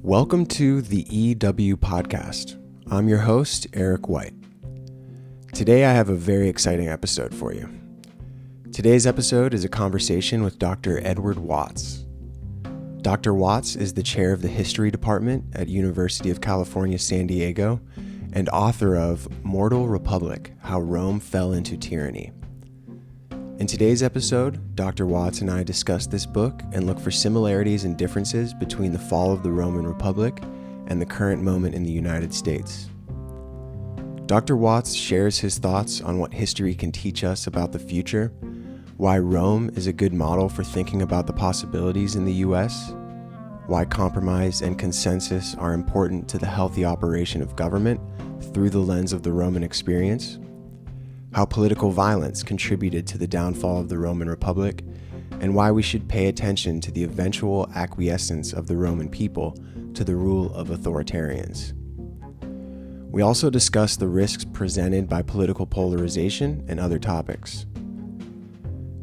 Welcome to the theEWpodcast. I'm your host, Eric White. Today I have a very exciting episode for you. Today's episode is a conversation with Dr. Edward Watts. Dr. Watts is the chair of the History Department at University of California, San Diego, and author of Mortal Republic: How Rome Fell Into Tyranny. In today's episode, Dr. Watts and I discuss this book and look for similarities and differences between the fall of the Roman Republic and the current moment in the United States. Dr. Watts shares his thoughts on what history can teach us about the future, why Rome is a good model for thinking about the possibilities in the US, why compromise and consensus are important to the healthy operation of government through the lens of the Roman experience, how political violence contributed to the downfall of the Roman Republic, and why we should pay attention to the eventual acquiescence of the Roman people to the rule of authoritarians. We also discuss the risks presented by political polarization and other topics.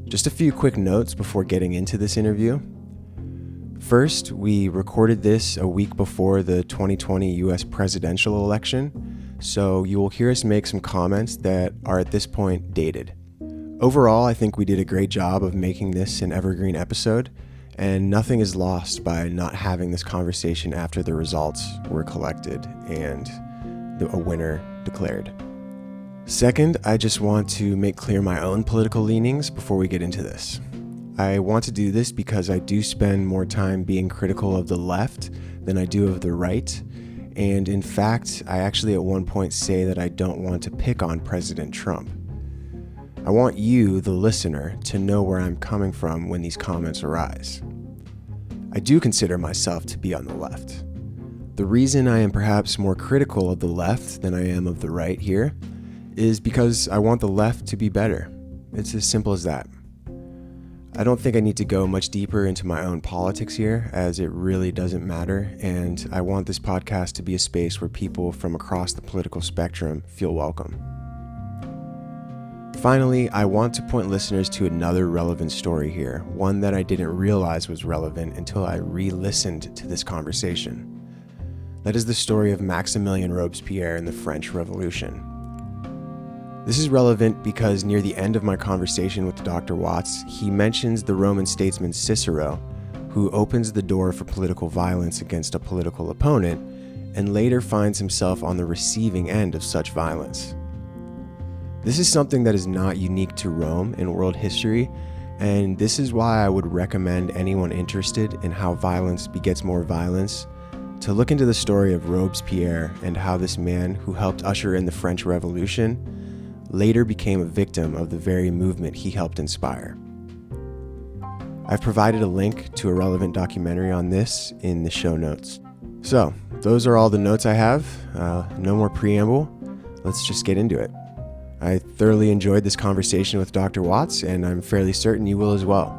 Just a few quick notes before getting into this interview. First, we recorded this a week before the 2020 US presidential election, so you will hear us make some comments that are at this point dated. Overall, I think we did a great job of making this an evergreen episode, and nothing is lost by not having this conversation after the results were collected and a winner declared. Second, I just want to make clear my own political leanings before we get into this. I want to do this because I do spend more time being critical of the left than I do of the right. And in fact, I actually at one point say that I don't want to pick on President Trump. I want you, the listener, to know where I'm coming from when these comments arise. I do consider myself to be on the left. The reason I am perhaps more critical of the left than I am of the right here is because I want the left to be better. It's as simple as that. I don't think I need to go much deeper into my own politics here, as it really doesn't matter, and I want this podcast to be a space where people from across the political spectrum feel welcome. Finally, I want to point listeners to another relevant story here, one that I didn't realize was relevant until I re-listened to this conversation. That is the story of Maximilien Robespierre and the French Revolution. This is relevant because near the end of my conversation with Dr. Watts, he mentions the Roman statesman Cicero, who opens the door for political violence against a political opponent, and later finds himself on the receiving end of such violence. This is something that is not unique to Rome in world history, and this is why I would recommend anyone interested in how violence begets more violence to look into the story of Robespierre and how this man who helped usher in the French Revolution later became a victim of the very movement he helped inspire. I've provided a link to a relevant documentary on this in the show notes. So, those are all the notes I have. No more preamble. Let's just get into it. I thoroughly enjoyed this conversation with Dr. Watts, and I'm fairly certain you will as well.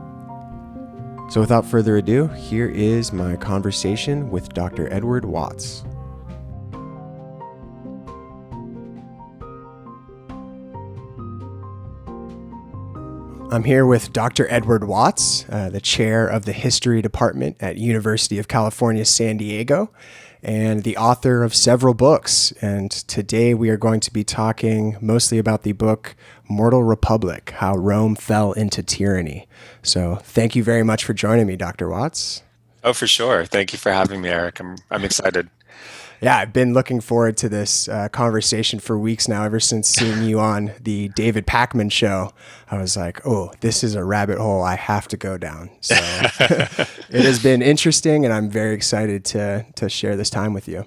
So without further ado, here is my conversation with Dr. Edward Watts. I'm here with Dr. Edward Watts, the chair of the History Department at University of California, San Diego, and the author of several books. And today we are going to be talking mostly about the book Mortal Republic: How Rome Fell Into Tyranny. So thank you very much for joining me, Dr. Watts. Oh, for sure. Thank you for having me, Eric. I'm excited. Yeah, I've been looking forward to this conversation for weeks now, ever since seeing you on the David Pakman show. I was like, oh, this is a rabbit hole I have to go down. So it has been interesting, and I'm very excited to share this time with you.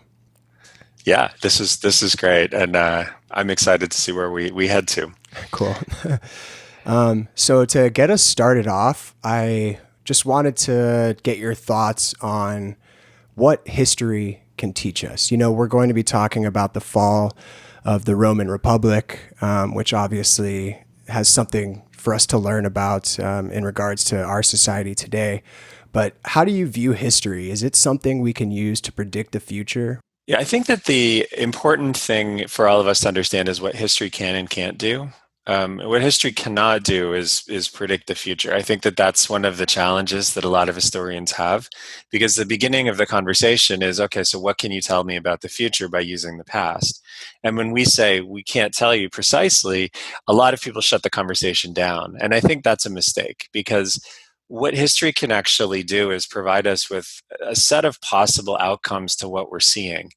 Yeah, this is great, and I'm excited to see where we head to. Cool. So to get us started off, I just wanted to get your thoughts on what history can teach us. You know, we're going to be talking about the fall of the Roman Republic, which obviously has something for us to learn about in regards to our society today. But how do you view history? Is it something we can use to predict the future? Yeah, I think that the important thing for all of us to understand is what history can and can't do. What history cannot do is predict the future. I think that that's one of the challenges that a lot of historians have, because the beginning of the conversation is, okay, so what can you tell me about the future by using the past? And when we say we can't tell you precisely, a lot of people shut the conversation down. And I think that's a mistake, because what history can actually do is provide us with a set of possible outcomes to what we're seeing.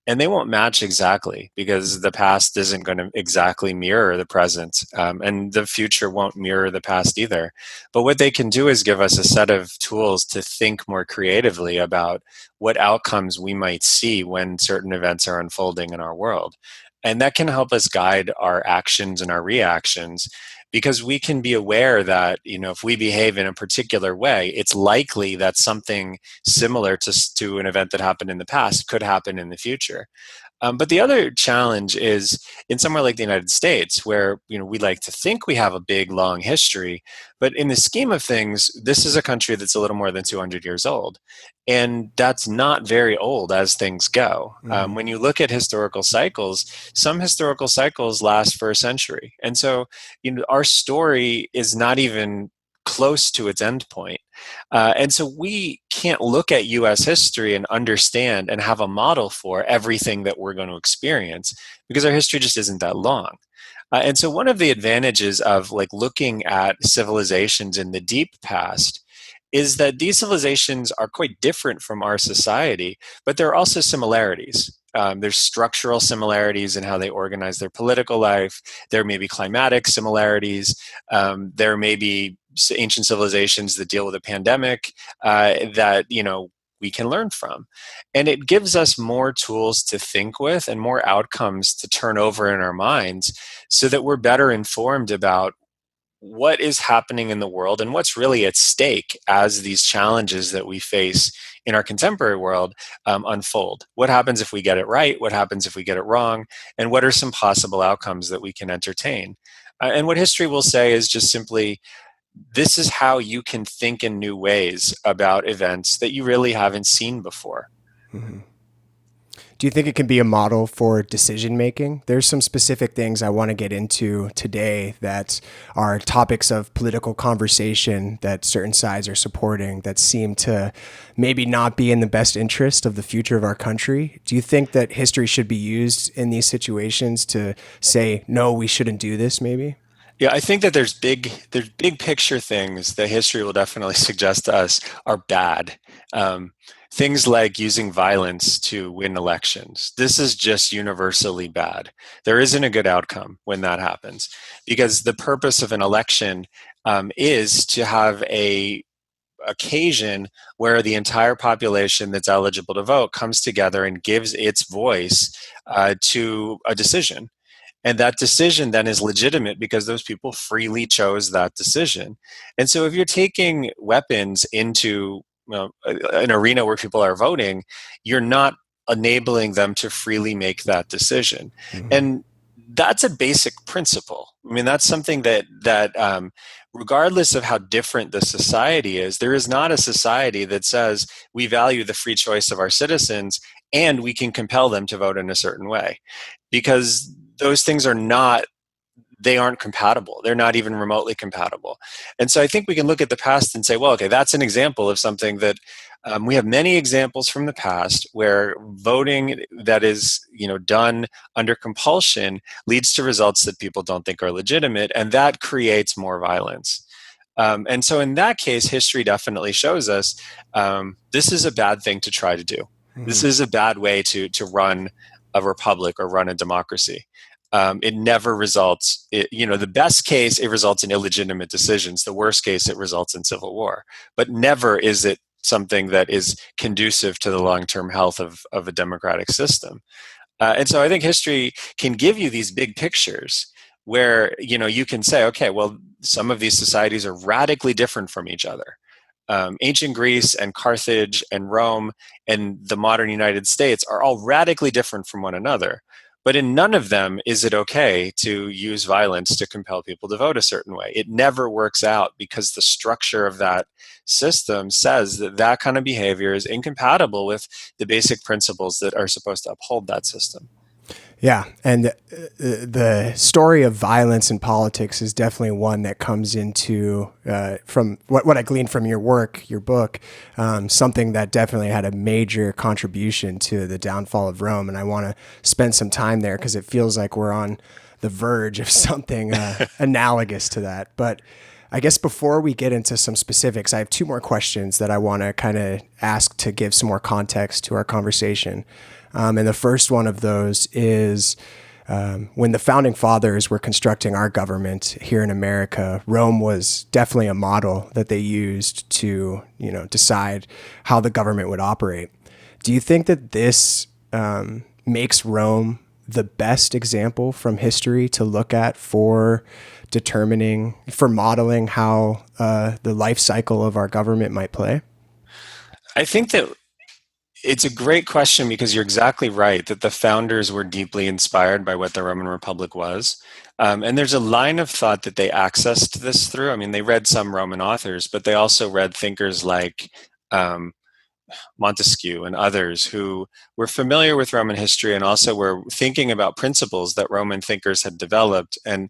And they won't match exactly, because the past isn't going to exactly mirror the present, and the future won't mirror the past either. But what they can do is give us a set of tools to think more creatively about what outcomes we might see when certain events are unfolding in our world. And that can help us guide our actions and our reactions, because we can be aware that, if we behave in a particular way, it's likely that something similar to an event that happened in the past could happen in the future. But the other challenge is in somewhere like the United States, where we like to think we have a big, long history, but in the scheme of things, this is a country that's a little more than 200 years old, and that's not very old as things go. Hmm. When you look at historical cycles, some historical cycles last for a century, and so our story is not even close to its end point. And so we can't look at US history and understand and have a model for everything that we're going to experience, because our history just isn't that long. And so one of the advantages of looking at civilizations in the deep past is that these civilizations are quite different from our society, but there are also similarities. There's structural similarities in how they organize their political life. There may be climatic similarities. There may be ancient civilizations that deal with a pandemic that we can learn from, and it gives us more tools to think with and more outcomes to turn over in our minds, so that we're better informed about what is happening in the world and what's really at stake as these challenges that we face in our contemporary world unfold. What happens if we get it right? What happens if we get it wrong? And what are some possible outcomes that we can entertain? And what history will say is just simply, this is how you can think in new ways about events that you really haven't seen before. Hmm. Do you think it can be a model for decision making? There's some specific things I want to get into today that are topics of political conversation that certain sides are supporting that seem to maybe not be in the best interest of the future of our country. Do you think that history should be used in these situations to say, no, we shouldn't do this, maybe? Yeah, I think that there's big picture things that history will definitely suggest to us are bad. Um, Things like using violence to win elections. This is just universally bad. There isn't a good outcome when that happens, because the purpose of an election is to have a occasion where the entire population that's eligible to vote comes together and gives its voice to a decision. And that decision then is legitimate because those people freely chose that decision. And so if you're taking weapons into an arena where people are voting, you're not enabling them to freely make that decision. Hmm. And that's a basic principle. I mean, that's something that regardless of how different the society is, there is not a society that says we value the free choice of our citizens and we can compel them to vote in a certain way, because those things are not, they aren't compatible. They're not even remotely compatible. And so I think we can look at the past and say, well, okay, that's an example of something that we have many examples from the past where voting that is done under compulsion leads to results that people don't think are legitimate, and that creates more violence. And so in that case, history definitely shows us this is a bad thing to try to do. This Hmm. is a bad way to run a republic or run a democracy. It never results, the best case, it results in illegitimate decisions. The worst case, it results in civil war. But never is it something that is conducive to the long-term health of a democratic system. And so I think history can give you these big pictures where you can say, okay, well, some of these societies are radically different from each other. Ancient Greece and Carthage and Rome and the modern United States are all radically different from one another. But in none of them is it okay to use violence to compel people to vote a certain way. It never works out, because the structure of that system says that that kind of behavior is incompatible with the basic principles that are supposed to uphold that system. Yeah, and the story of violence in politics is definitely one that comes into from what I gleaned from your work, your book, something that definitely had a major contribution to the downfall of Rome. And I want to spend some time there because it feels like we're on the verge of something analogous to that. But I guess before we get into some specifics, I have two more questions that I want to kind of ask to give some more context to our conversation. And the first one of those is when the founding fathers were constructing our government here in America, Rome was definitely a model that they used to, decide how the government would operate. Do you think that this makes Rome the best example from history to look at for modeling how the life cycle of our government might play? I think that it's a great question because you're exactly right that the founders were deeply inspired by what the Roman Republic was. And there's a line of thought that they accessed this through. I mean, they read some Roman authors, but they also read thinkers like um, Montesquieu and others who were familiar with Roman history and also were thinking about principles that Roman thinkers had developed. And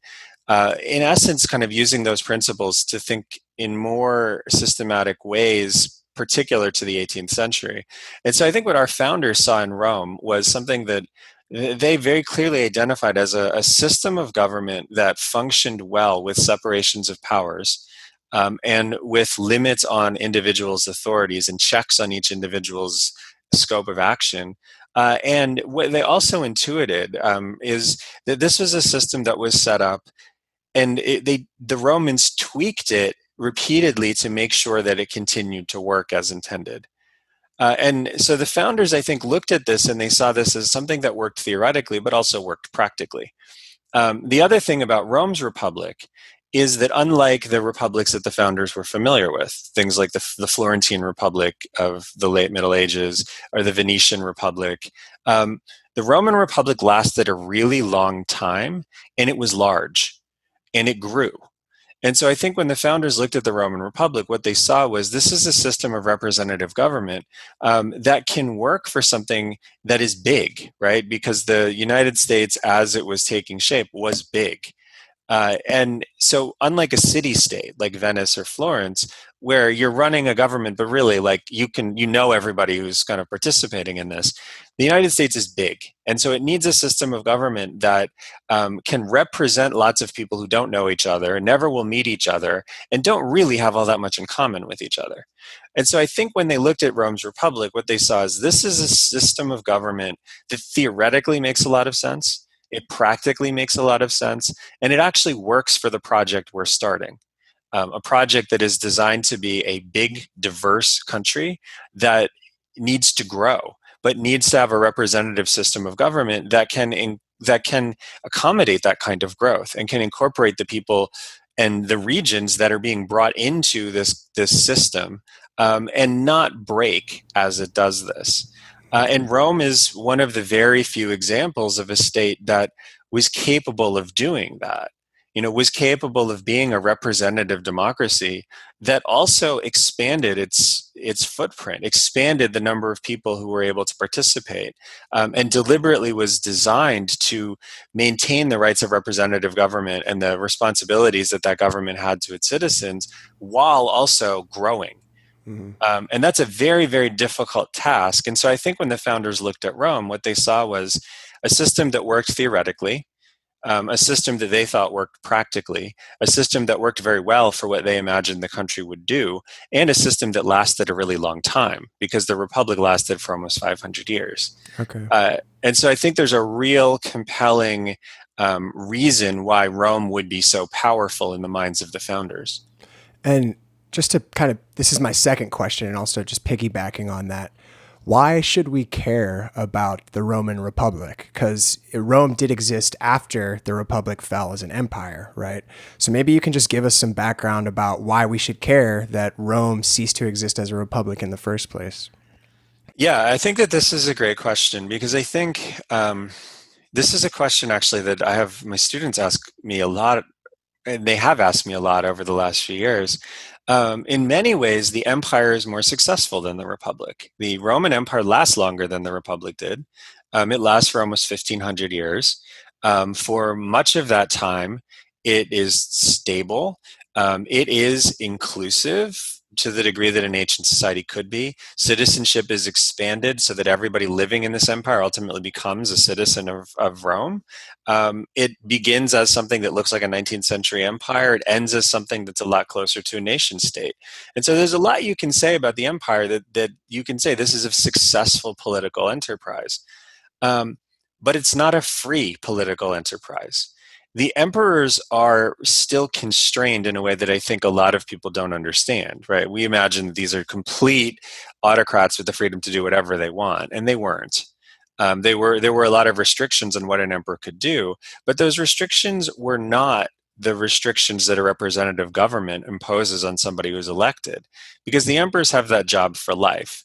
in essence, kind of using those principles to think in more systematic ways particular to the 18th century. And so I think what our founders saw in Rome was something that they very clearly identified as a system of government that functioned well with separations of powers, and with limits on individuals' authorities and checks on each individual's scope of action. And what they also intuited is that this was a system that was set up, and the Romans tweaked it repeatedly to make sure that it continued to work as intended. And so the founders, I think, looked at this and they saw this as something that worked theoretically, but also worked practically. The other thing about Rome's republic is that unlike the republics that the founders were familiar with, things like the Florentine Republic of the late Middle Ages or the Venetian Republic, the Roman Republic lasted a really long time, and it was large and it grew. And so I think when the founders looked at the Roman Republic, what they saw was this is a system of representative government that can work for something that is big, right? Because the United States, as it was taking shape, was big. And so, unlike a city state like Venice or Florence, where you're running a government, but really, like everybody who's kind of participating in this, the United States is big, and so it needs a system of government that can represent lots of people who don't know each other, never will meet each other, and don't really have all that much in common with each other. And so, I think when they looked at Rome's Republic, what they saw is this is a system of government that theoretically makes a lot of sense. It practically makes a lot of sense, and it actually works for the project we're starting. A project that is designed to be a big, diverse country that needs to grow, but needs to have a representative system of government that can accommodate that kind of growth and can incorporate the people and the regions that are being brought into this system, and not break as it does this. And Rome is one of the very few examples of a state that was capable of doing that. Was capable of being a representative democracy that also expanded its footprint, expanded the number of people who were able to participate, and deliberately was designed to maintain the rights of representative government and the responsibilities that government had to its citizens while also growing. Mm-hmm. And that's a very, very difficult task. And so I think when the founders looked at Rome, what they saw was a system that worked theoretically, a system that they thought worked practically, a system that worked very well for what they imagined the country would do, and a system that lasted a really long time because the Republic lasted for almost 500 years. Okay. And so I think there's a real compelling reason why Rome would be so powerful in the minds of the founders. And just to this is my second question, and also just piggybacking on that, why should we care about the Roman Republic? Because Rome did exist after the Republic fell as an empire, right? So maybe you can just give us some background about why we should care that Rome ceased to exist as a republic in the first place. Yeah, I think that this is a great question because I think this is a question actually that I have my students ask me a lot, and they have asked me a lot over the last few years. In many ways, the empire is more successful than the republic. The Roman Empire lasts longer than the republic did. It lasts for almost 1,500 years. For much of that time, it is stable. It is inclusive to the degree that an ancient society could be. Citizenship is expanded so that everybody living in this empire ultimately becomes a citizen of Rome. It begins as something that looks like a 19th century empire. It ends as something that's a lot closer to a nation state. And so there's a lot you can say about the empire that you can say this is a successful political enterprise. Um, but it's not a free political enterprise. The emperors are still constrained in a way that I think a lot of people don't understand, right? We imagine that these are complete autocrats with the freedom to do whatever they want, and they weren't. There were a lot of restrictions on what an emperor could do, but those restrictions were not the restrictions that a representative government imposes on somebody who's elected, because the emperors have that job for life.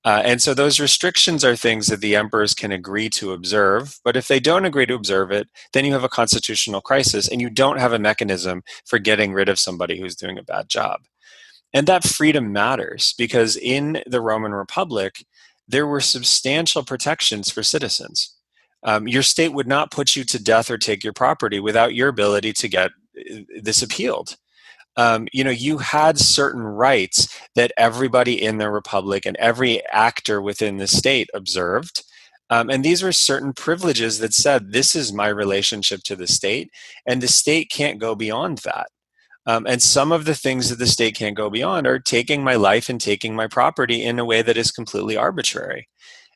And so those restrictions are things that the emperors can agree to observe. But if they don't agree to observe it, then you have a constitutional crisis and you don't have a mechanism for getting rid of somebody who's doing a bad job. And that freedom matters because in the Roman Republic, there were substantial protections for citizens. Your state would not put you to death or take your property without your ability to get this appealed. You had certain rights that everybody in the republic and every actor within the state observed. And these were certain privileges that said, this is my relationship to the state, and the state can't go beyond that. And some of the things that the state can't go beyond are taking my life and taking my property in a way that is completely arbitrary.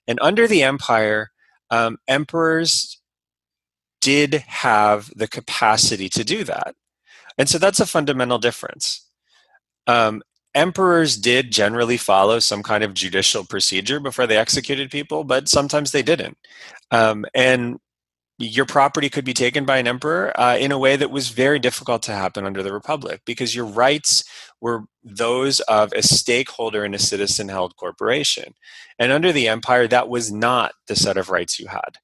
And under the empire, emperors did have the capacity to do that. And so that's a fundamental difference. Um, Emperors did generally follow some kind of judicial procedure before they executed people, but sometimes they didn't. And your property could be taken by an emperor in a way that was very difficult to happen under the Republic because your rights were those of a stakeholder in a citizen held corporation. And under the empire, that was not the set of rights you had.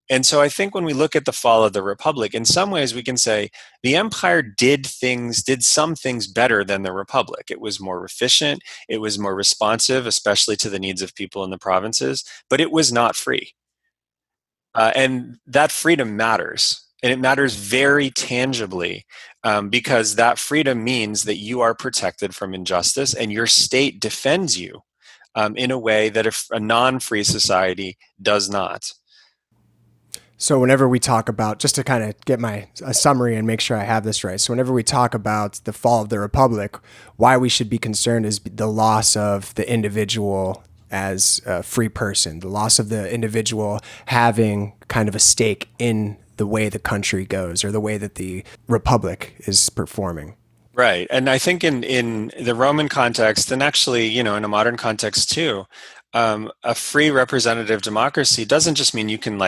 And so I think when we look at the fall of the Republic, in some ways we can say the empire did some things better than the Republic. It was more efficient, it was more responsive, especially to the needs of people in the provinces, but it was not free. And that freedom matters. And it matters very tangibly because that freedom means that you are protected from injustice and your state defends you in a way that a non-free society does not. So whenever we talk about, just to kind of get a summary and make sure I have this right. So whenever we talk about the fall of the Republic, why we should be concerned is the loss of the individual as a free person, the loss of the individual having kind of a stake in the way the country goes or the way that the Republic is performing. Right. And I think in the Roman context, and actually, in a modern context too, a free representative democracy doesn't just mean you can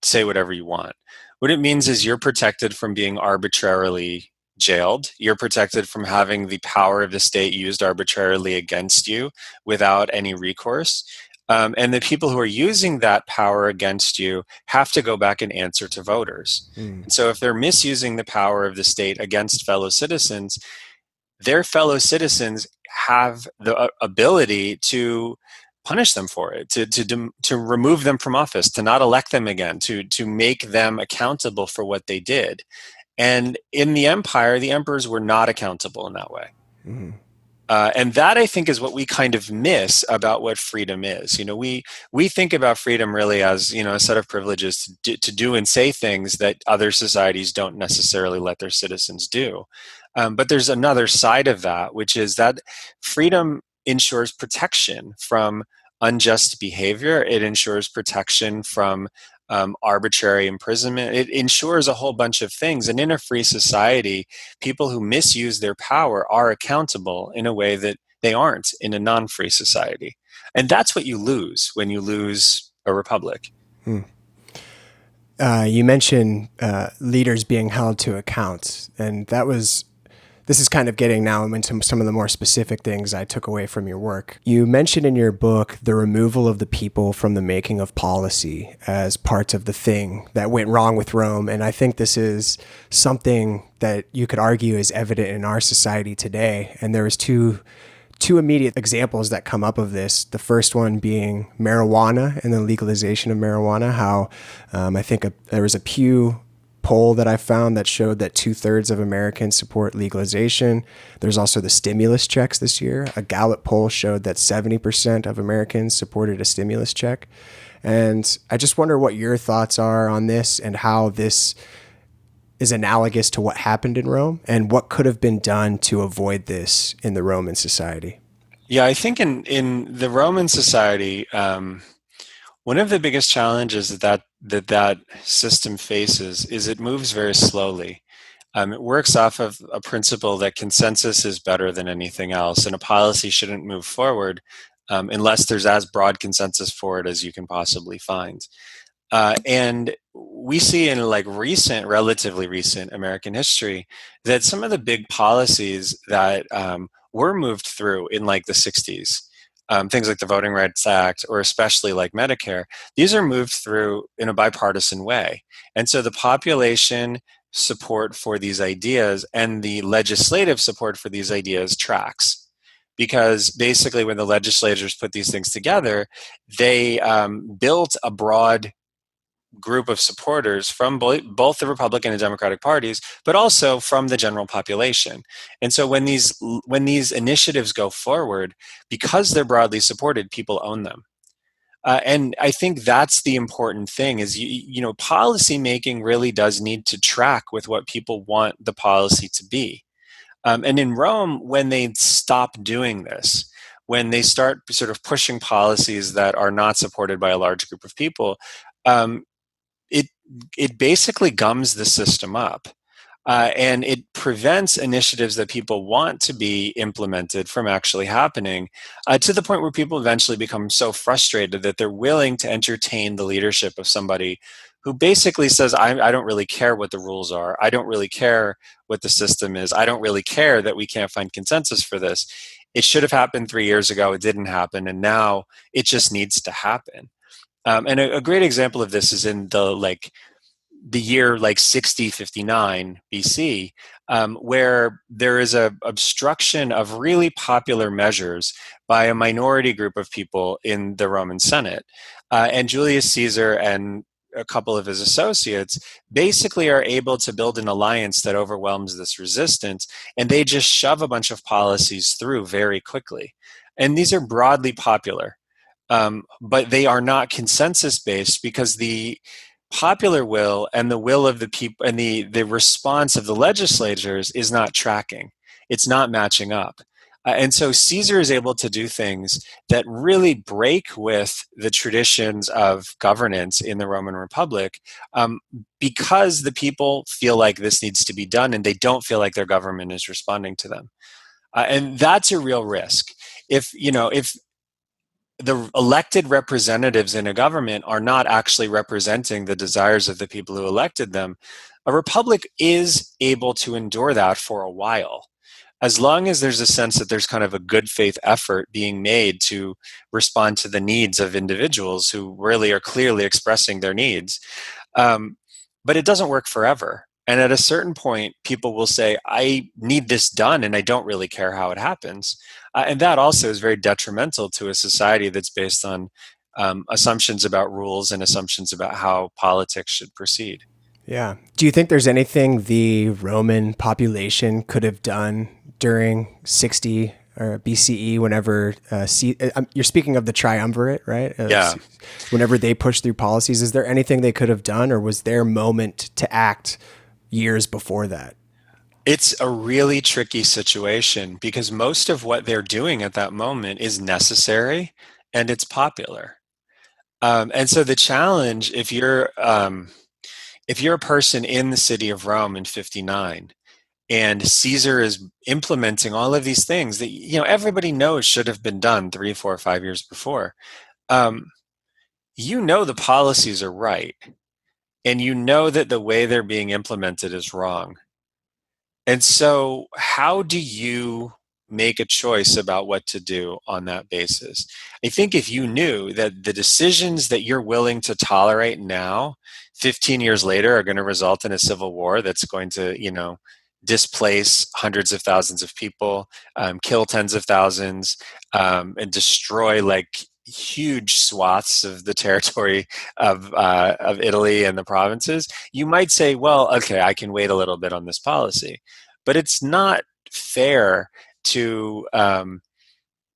say whatever you want. What it means is you're protected from being arbitrarily jailed. You're protected from having the power of the state used arbitrarily against you without any recourse. And the people who are using that power against you have to go back and answer to voters. And so if they're misusing the power of the state against fellow citizens, their fellow citizens have the ability to punish them for it, to remove them from office, to not elect them again, to make them accountable for what they did. And in the empire, the emperors were not accountable in that way. Mm-hmm. And that, I think, is what we kind of miss about what freedom is. We think about freedom really as, a set of privileges to do and say things that other societies don't necessarily let their citizens do. But there's another side of that, which is that freedom ensures protection from unjust behavior. It ensures protection from arbitrary imprisonment. It ensures a whole bunch of things. And in a free society, people who misuse their power are accountable in a way that they aren't in a non-free society. And that's what you lose when you lose a republic. You mentioned leaders being held to account, and this is kind of getting now into some of the more specific things I took away from your work. You mentioned in your book the removal of the people from the making of policy as part of the thing that went wrong with Rome. And I think this is something that you could argue is evident in our society today. And there was two two immediate examples that come up of this. The first one being marijuana and the legalization of marijuana. How I think there was a Pew poll that I found that showed that 2/3 of Americans support legalization. There's also the stimulus checks this year. A Gallup poll showed that 70% of Americans supported a stimulus check. And I just wonder what your thoughts are on this and how this is analogous to what happened in Rome and what could have been done to avoid this in the Roman society. Yeah, I think in the Roman society, one of the biggest challenges that system faces is it moves very slowly. It works off of a principle that consensus is better than anything else, and a policy shouldn't move forward unless there's as broad consensus for it as you can possibly find. And we see in like relatively recent American history, that some of the big policies that were moved through in like the 60s, things like the Voting Rights Act, or especially like Medicare, these are moved through in a bipartisan way. And so the population support for these ideas and the legislative support for these ideas tracks. Because basically, when the legislators put these things together, they built a broad group of supporters from both the Republican and Democratic parties, but also from the general population. And so when these initiatives go forward, because they're broadly supported, people own them. And I think that's the important thing is, policy making really does need to track with what people want the policy to be. And in Rome, when they stop doing this, when they start sort of pushing policies that are not supported by a large group of people, um, it basically gums the system up. And it prevents initiatives that people want to be implemented from actually happening, to the point where people eventually become so frustrated that they're willing to entertain the leadership of somebody who basically says, I don't really care what the rules are. I don't really care what the system is. I don't really care that we can't find consensus for this. It should have happened 3 years ago. It didn't happen. And now it just needs to happen. And a great example of this is in the year like 6059 BC, where there is a obstruction of really popular measures by a minority group of people in the Roman Senate. And Julius Caesar and a couple of his associates basically are able to build an alliance that overwhelms this resistance, and they just shove a bunch of policies through very quickly. And these are broadly popular. But they are not consensus based, because the popular will and the will of the people and the response of the legislators is not tracking. It's not matching up. And so Caesar is able to do things that really break with the traditions of governance in the Roman Republic, because the people feel like this needs to be done and they don't feel like their government is responding to them. And that's a real risk. If the elected representatives in a government are not actually representing the desires of the people who elected them, a republic is able to endure that for a while, as long as there's a sense that there's kind of a good faith effort being made to respond to the needs of individuals who really are clearly expressing their needs. But it doesn't work forever. And at a certain point, people will say, I need this done, and I don't really care how it happens. And that also is very detrimental to a society that's based on assumptions about rules and assumptions about how politics should proceed. Yeah. Do you think there's anything the Roman population could have done during 60 or BCE, whenever you're speaking of the triumvirate, right? Yeah. Whenever they pushed through policies, is there anything they could have done, or was their moment to act years before that? It's a really tricky situation, because most of what they're doing at that moment is necessary and it's popular. And so the challenge, if you're a person in the city of Rome in 59, and Caesar is implementing all of these things that everybody knows should have been done 3, 4, 5 years before, the policies are right, and that the way they're being implemented is wrong. And so how do you make a choice about what to do on that basis? I think if you knew that the decisions that you're willing to tolerate now, 15 years later, are going to result in a civil war that's going to, displace hundreds of thousands of people, kill tens of thousands, and destroy like huge swaths of the territory of Italy and the provinces, you might say, well, okay, I can wait a little bit on this policy. But fair to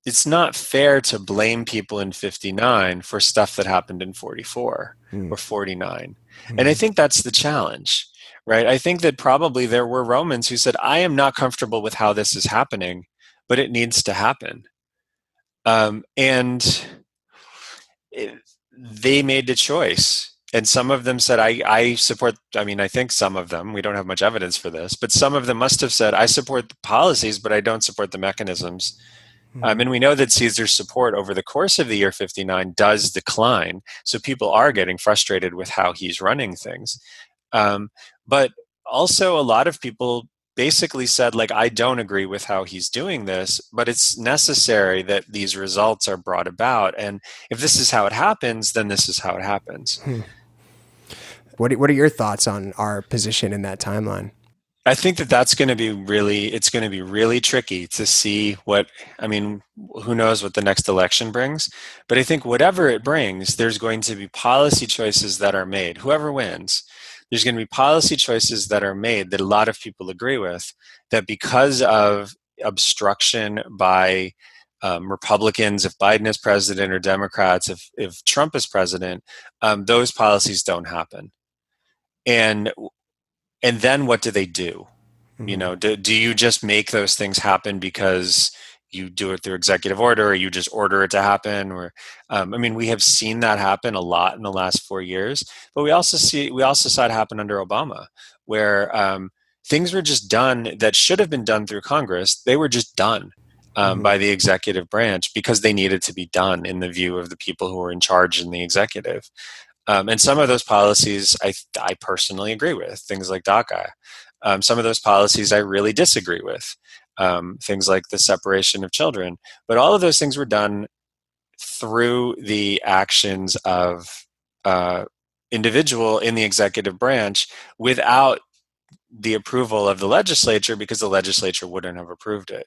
it's not fair to blame people in 59 for stuff that happened in 44 or 49. And I think that's the challenge, right? I think that probably there were Romans who said, I am not comfortable with how this is happening, but it needs to happen. And they made a choice. And some of them said, I support, I mean, I think some of them, we don't have much evidence for this, but some of them must have said, I support the policies, but I don't support the mechanisms. And we know that Caesar's support over the course of the year 59 does decline. So people are getting frustrated with how he's running things. But also a lot of people basically said, like, I don't agree with how he's doing this, but it's necessary that these results are brought about. And if this is how it happens, then this is how it happens. What are your thoughts on our position in that timeline? I think that it's going to be really tricky to see who knows what the next election brings. But I think whatever it brings, there's going to be policy choices that are made. Whoever wins, there's going to be policy choices that are made that a lot of people agree with, that because of obstruction by Republicans, if Biden is president, or Democrats, if Trump is president, those policies don't happen. And then what do they do? You know, do you just make those things happen because you do it through executive order, or you just order it to happen? Or, we have seen that happen a lot in the last 4 years, but we also saw it happen under Obama, where things were just done that should have been done through Congress. They were just done by the executive branch because they needed to be done in the view of the people who were in charge in the executive. And some of those policies I personally agree with, things like DACA. Some of those policies I really disagree with, things like the separation of children. But all of those things were done through the actions of individual in the executive branch without the approval of the legislature, because the legislature wouldn't have approved it.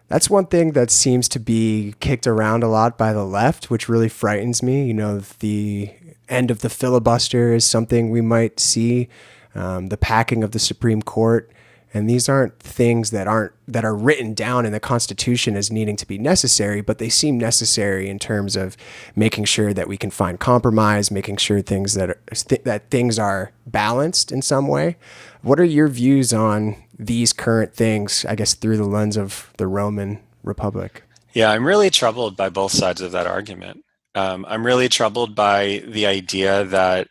That's one thing that seems to be kicked around a lot by the left, which really frightens me. You know, the end of the filibuster is something we might see, the packing of the Supreme Court. And these aren't things that are written down in the Constitution as needing to be necessary, but they seem necessary in terms of making sure that we can find compromise, making sure that things are balanced in some way. What are your views on these current things, I guess, through the lens of the Roman Republic? Yeah, I'm really troubled by both sides of that argument. I'm really troubled by the idea that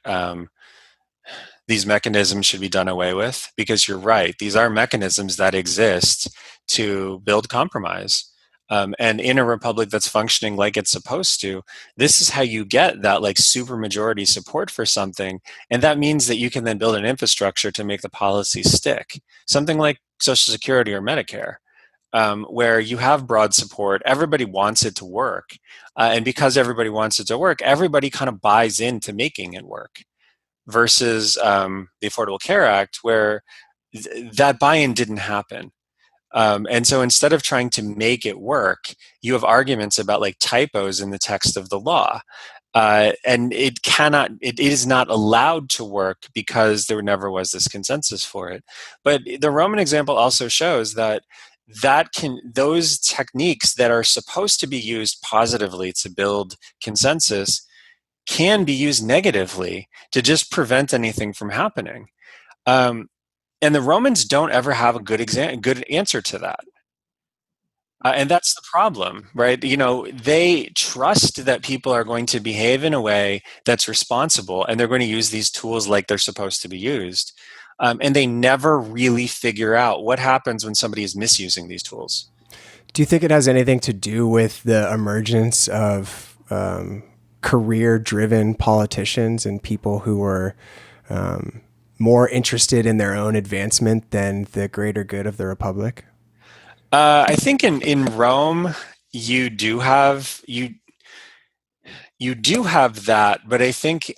these mechanisms should be done away with, because you're right, these are mechanisms that exist to build compromise. And in a republic that's functioning like it's supposed to, this is how you get that like supermajority support for something. And that means that you can then build an infrastructure to make the policy stick. Something like Social Security or Medicare, where you have broad support, everybody wants it to work. And because everybody wants it to work, everybody kind of buys into making it work. Versus the Affordable Care Act, where that buy-in didn't happen. And so instead of trying to make it work, you have arguments about like typos in the text of the law. And it is not allowed to work because there never was this consensus for it. But the Roman example also shows that those techniques that are supposed to be used positively to build consensus can be used negatively to just prevent anything from happening. And the Romans don't ever have a good answer to that. And that's the problem, right? You know, they trust that people are going to behave in a way that's responsible, and they're going to use these tools like they're supposed to be used. And they never really figure out what happens when somebody is misusing these tools. Do you think it has anything to do with the emergence of career-driven politicians and people who were more interested in their own advancement than the greater good of the Republic? I think in Rome you do have that, but I think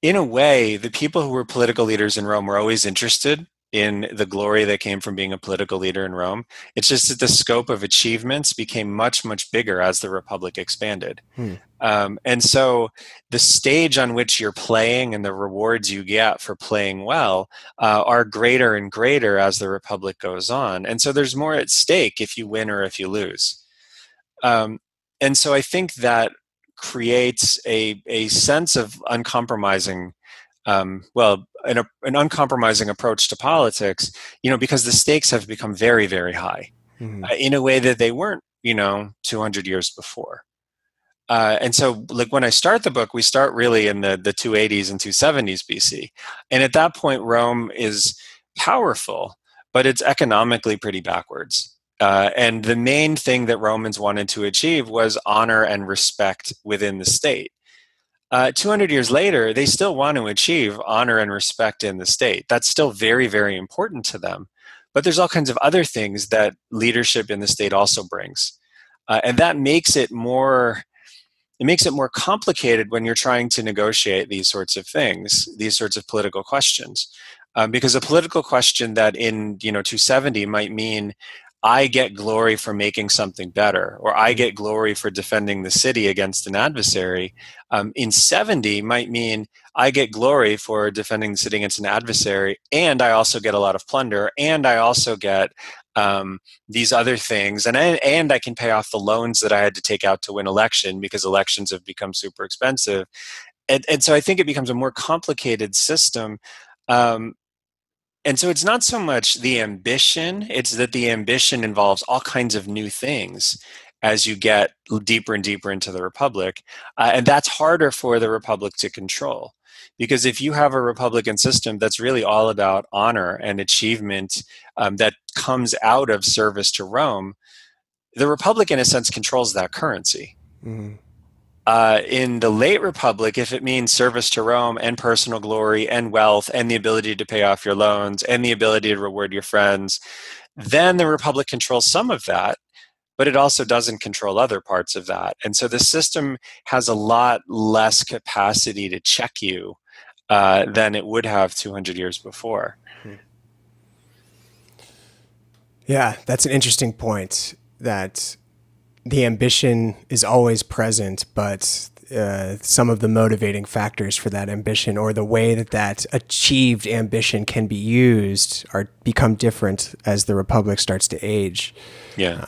in a way the people who were political leaders in Rome were always interested in the glory that came from being a political leader in Rome. It's just that the scope of achievements became much, much bigger as the Republic expanded. Hmm. And so the stage on which you're playing and the rewards you get for playing well are greater and greater as the Republic goes on. And so there's more at stake if you win or if you lose. And so I think that creates a sense of uncompromising, an uncompromising approach to politics, because the stakes have become very, very high in a way that they weren't, 200 years before. And so, like, when I start the book, we start really in the 280s and 270s BC. And at that point, Rome is powerful, but it's economically pretty backwards. And the main thing that Romans wanted to achieve was honor and respect within the state. 200 years later, they still want to achieve honor and respect in the state. That's still very, very important to them. But there's all kinds of other things that leadership in the state also brings. And that makes it more complicated when you're trying to negotiate these sorts of things, these sorts of political questions. Because a political question that in 270 might mean I get glory for making something better, or I get glory for defending the city against an adversary. In 70 might mean I get glory for defending the city against an adversary, and I also get a lot of plunder, and I also get these other things, and I can pay off the loans that I had to take out to win election because elections have become super expensive. And so I think it becomes a more complicated system. And so it's not so much the ambition, it's that the ambition involves all kinds of new things as you get deeper and deeper into the Republic. And that's harder for the Republic to control. Because if you have a Republican system that's really all about honor and achievement that comes out of service to Rome, the Republic, in a sense, controls that currency. Mm-hmm. In the late Republic, if it means service to Rome and personal glory and wealth and the ability to pay off your loans and the ability to reward your friends, then the Republic controls some of that, but it also doesn't control other parts of that. And so the system has a lot less capacity to check you than it would have 200 years before. Yeah, that's an interesting point, that the ambition is always present, but some of the motivating factors for that ambition, or the way that achieved ambition can be used, become different as the Republic starts to age. Yeah.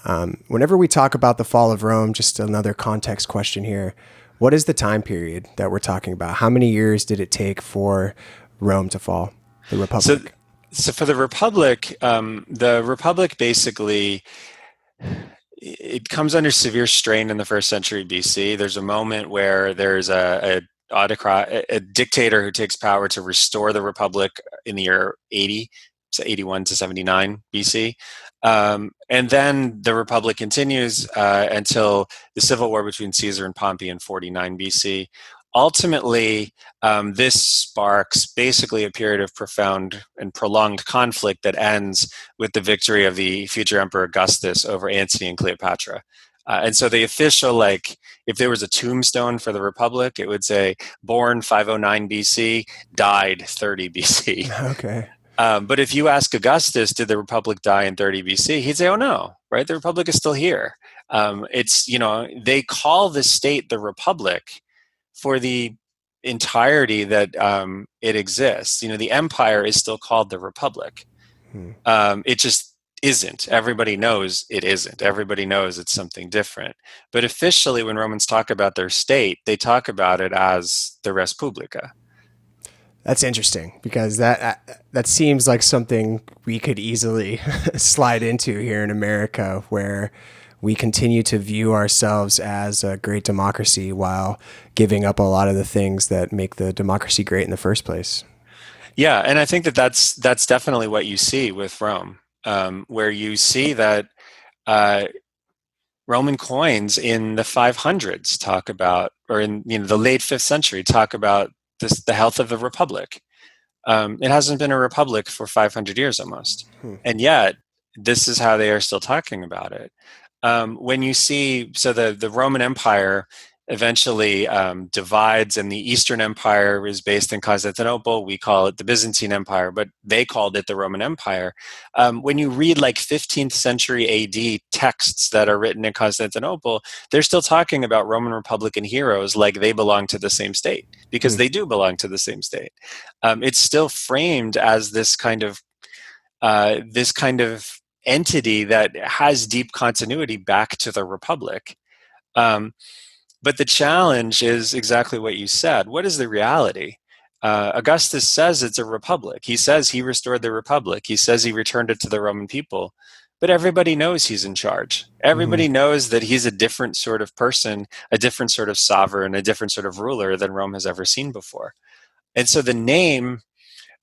Whenever we talk about the fall of Rome, just another context question here, what is the time period that we're talking about? How many years did it take for Rome to fall, the Republic? So for the Republic basically, it comes under severe strain in the first century BC. There's a moment where there's a dictator who takes power to restore the Republic in the year 80, so 81 to 79 BC. And then the Republic continues until the civil war between Caesar and Pompey in 49 BC. Ultimately, this sparks basically a period of profound and prolonged conflict that ends with the victory of the future Emperor Augustus over Antony and Cleopatra. And so the official, if there was a tombstone for the Republic, it would say born 509 BC, died 30 BC. Okay. But if you ask Augustus, did the Republic die in 30 BC? He'd say, oh no, right? The Republic is still here. They call the state the Republic for the entirety that it exists. The empire is still called the Republic. It just isn't. Everybody knows it isn't. Everybody knows it's something different. But officially, when Romans talk about their state, they talk about it as the Res Publica. That's interesting, because that seems like something we could easily slide into here in America, where we continue to view ourselves as a great democracy while giving up a lot of the things that make the democracy great in the first place. Yeah, and I think that's definitely what you see with Rome, where you see that Roman coins in the 500s talk about, or in the late 5th century, talk about the health of the Republic. It hasn't been a republic for 500 years almost, and yet this is how they are still talking about it. When you see, so the Roman Empire eventually divides, and the Eastern Empire is based in Constantinople. We call it the Byzantine Empire, but they called it the Roman Empire. When you read like 15th century AD texts that are written in Constantinople, they're still talking about Roman Republican heroes like they belong to the same state, because they do belong to the same state. It's still framed as this kind of entity that has deep continuity back to the Republic. Um, but the challenge is exactly what you said. What is the reality? Augustus says it's a republic. He says he restored the republic. He says he returned it to the Roman people. But everybody knows he's in charge. Everybody knows that he's a different sort of person, a different sort of sovereign, a different sort of ruler than Rome has ever seen before. And so the name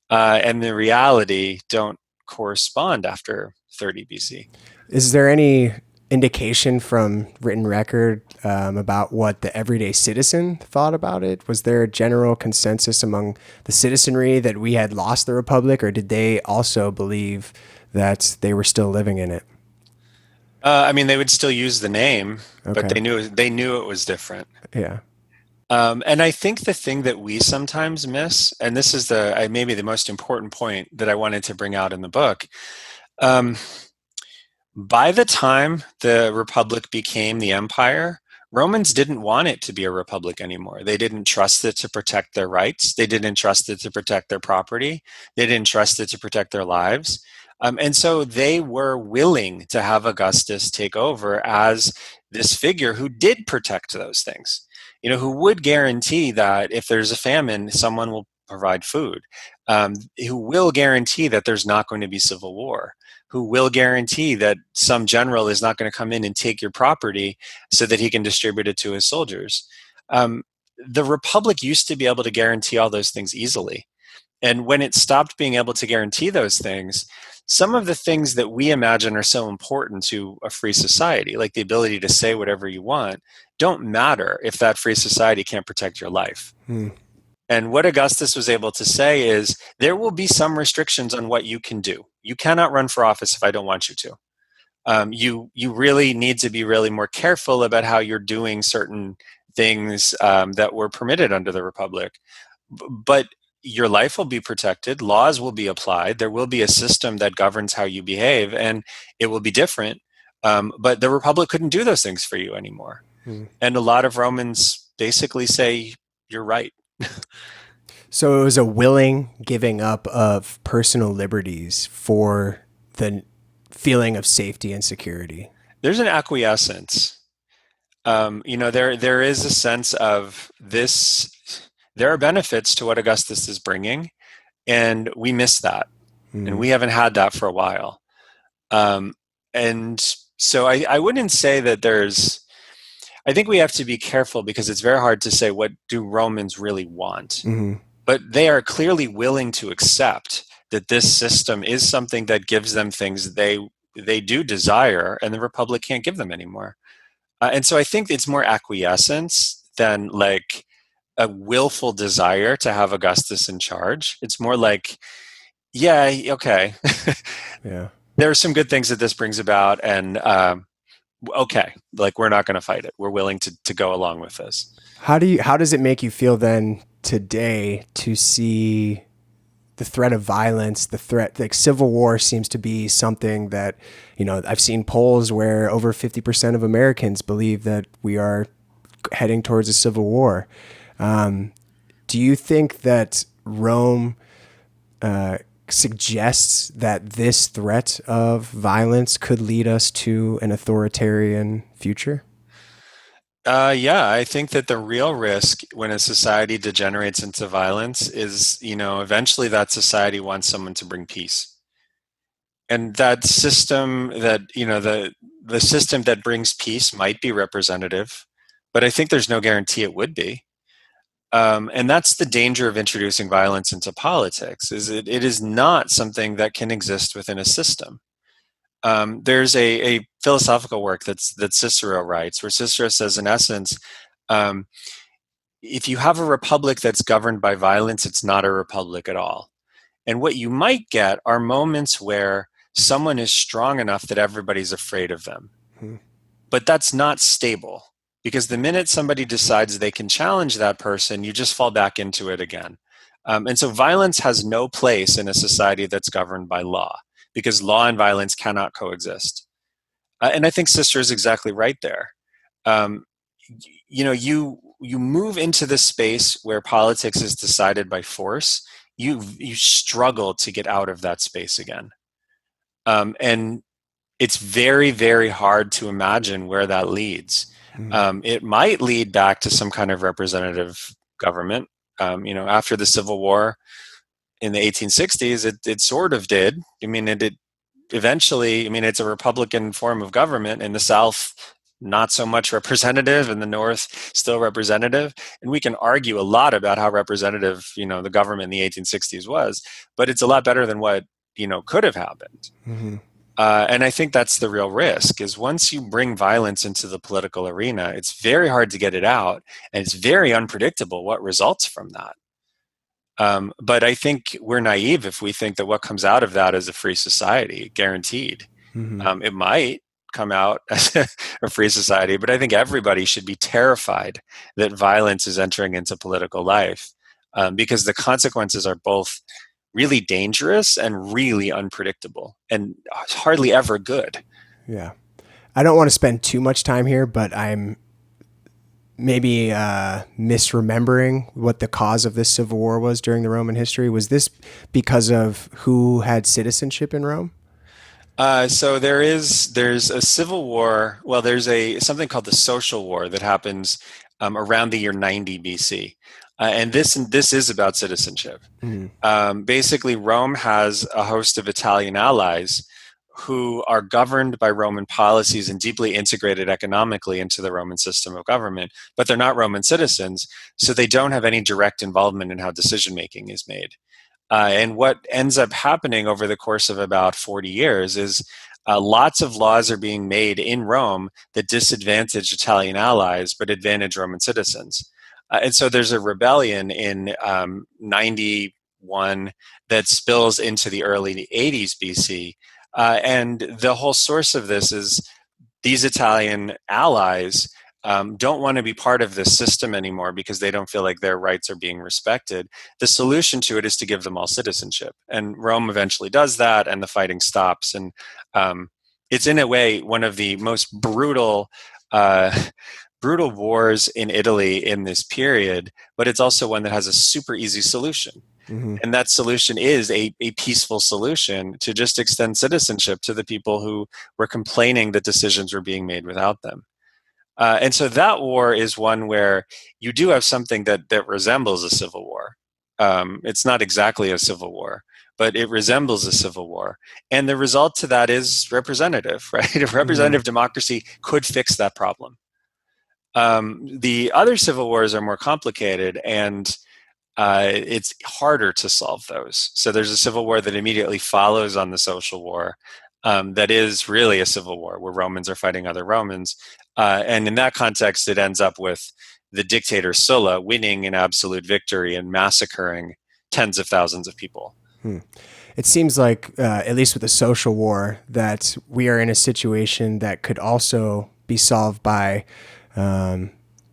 and the reality don't correspond after 30 BC. Is there any indication from written record about what the everyday citizen thought about it? Was there a general consensus among the citizenry that we had lost the republic, or did they also believe that they were still living in it? I mean, they would still use the name, but Okay. they knew it was different. Yeah. And I think the thing that we sometimes miss, and this is maybe the most important point that I wanted to bring out in the book. By the time the republic became the empire, Romans didn't want it to be a republic anymore. They didn't trust it to protect their rights. They didn't trust it to protect their property. They didn't trust it to protect their lives. And so they were willing to have Augustus take over as this figure who did protect those things, who would guarantee that if there's a famine, someone will provide food, who will guarantee that there's not going to be civil war, who will guarantee that some general is not going to come in and take your property so that he can distribute it to his soldiers. The Republic used to be able to guarantee all those things easily. And when it stopped being able to guarantee those things, some of the things that we imagine are so important to a free society, like the ability to say whatever you want, don't matter if that free society can't protect your life. And what Augustus was able to say is, there will be some restrictions on what you can do. You cannot run for office if I don't want you to. You really need to be really more careful about how you're doing certain things that were permitted under the Republic. But your life will be protected. Laws will be applied. There will be a system that governs how you behave, and it will be different. But the Republic couldn't do those things for you anymore. And a lot of Romans basically say, you're right. So it was a willing giving up of personal liberties for the feeling of safety and security. There's an acquiescence. There is a sense of this. There are benefits to what Augustus is bringing, and we miss that, and we haven't had that for a while. And so I wouldn't say that there's. I think we have to be careful, because it's very hard to say what do Romans really want. But they are clearly willing to accept that this system is something that gives them things they do desire, and the Republic can't give them anymore. And so I think it's more acquiescence than like a willful desire to have Augustus in charge. It's more like, yeah, okay. Yeah. There are some good things that this brings about, and okay, like we're not going to fight it. We're willing to go along with this. How does it make you feel then today to see the threat of violence, the threat, like civil war seems to be something that, I've seen polls where over 50% of Americans believe that we are heading towards a civil war. Do you think that Rome suggests that this threat of violence could lead us to an authoritarian future? Yeah, I think that the real risk when a society degenerates into violence is, eventually that society wants someone to bring peace. And that system that, the system that brings peace might be representative, but I think there's no guarantee it would be. And that's the danger of introducing violence into politics, is it is not something that can exist within a system. There's a philosophical work that Cicero writes, where Cicero says, in essence, if you have a republic that's governed by violence, it's not a republic at all. And what you might get are moments where someone is strong enough that everybody's afraid of them. But that's not stable, because the minute somebody decides they can challenge that person, you just fall back into it again. And so violence has no place in a society that's governed by law, because law and violence cannot coexist. And I think Sister is exactly right there. Um, you move into this space where politics is decided by force. You struggle to get out of that space again, and it's very, very hard to imagine where that leads. It might lead back to some kind of representative government. After the Civil War in the 1860s, it sort of did. I mean, it eventually, I mean, it's a Republican form of government. In the South, not so much representative. In the North, still representative. And we can argue a lot about how representative, the government in the 1860s was, but it's a lot better than what, could have happened. Mm-hmm. And I think that's the real risk, is once you bring violence into the political arena, it's very hard to get it out, and it's very unpredictable what results from that. But I think we're naive if we think that what comes out of that is a free society, guaranteed. Mm-hmm. It might come out as a free society, but I think everybody should be terrified that violence is entering into political life, because the consequences are both really dangerous and really unpredictable and hardly ever good. Yeah. I don't want to spend too much time here, but I'm maybe misremembering what the cause of this civil war was during the Roman history. Was this because of who had citizenship in Rome? So there's a civil war. Well, there's something called the social war that happens around the year 90 BC, and this is about citizenship. Basically, Rome has a host of Italian allies who are governed by Roman policies and deeply integrated economically into the Roman system of government, but they're not Roman citizens, so they don't have any direct involvement in how decision making is made. And what ends up happening over the course of about 40 years is lots of laws are being made in Rome that disadvantage Italian allies but advantage Roman citizens. And so there's a rebellion in 91 that spills into the early 80s BC. And the whole source of this is these Italian allies don't want to be part of this system anymore because they don't feel like their rights are being respected. The solution to it is to give them all citizenship. And Rome eventually does that, and the fighting stops. And it's in a way one of the most brutal wars in Italy in this period, but it's also one that has a super easy solution. Mm-hmm. And that solution is a peaceful solution to just extend citizenship to the people who were complaining that decisions were being made without them. And so that war is one where you do have something that resembles a civil war. It's not exactly a civil war, but it resembles a civil war. And the result to that is representative, right? If representative democracy could fix that problem. The other civil wars are more complicated, and it's harder to solve those. So there's a civil war that immediately follows on the social war. That is really a civil war where Romans are fighting other Romans. And in that context, it ends up with the dictator Sulla winning an absolute victory and massacring tens of thousands of people. It seems like, at least with the social war, that we are in a situation that could also be solved by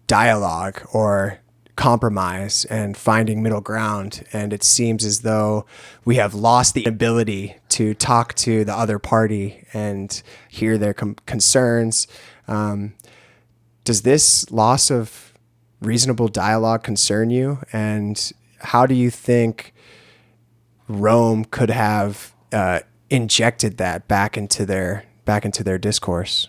dialogue or compromise and finding middle ground. And it seems as though we have lost the ability to talk to the other party and hear their concerns. Does this loss of reasonable dialogue concern you? And how do you think Rome could have injected that back into their discourse?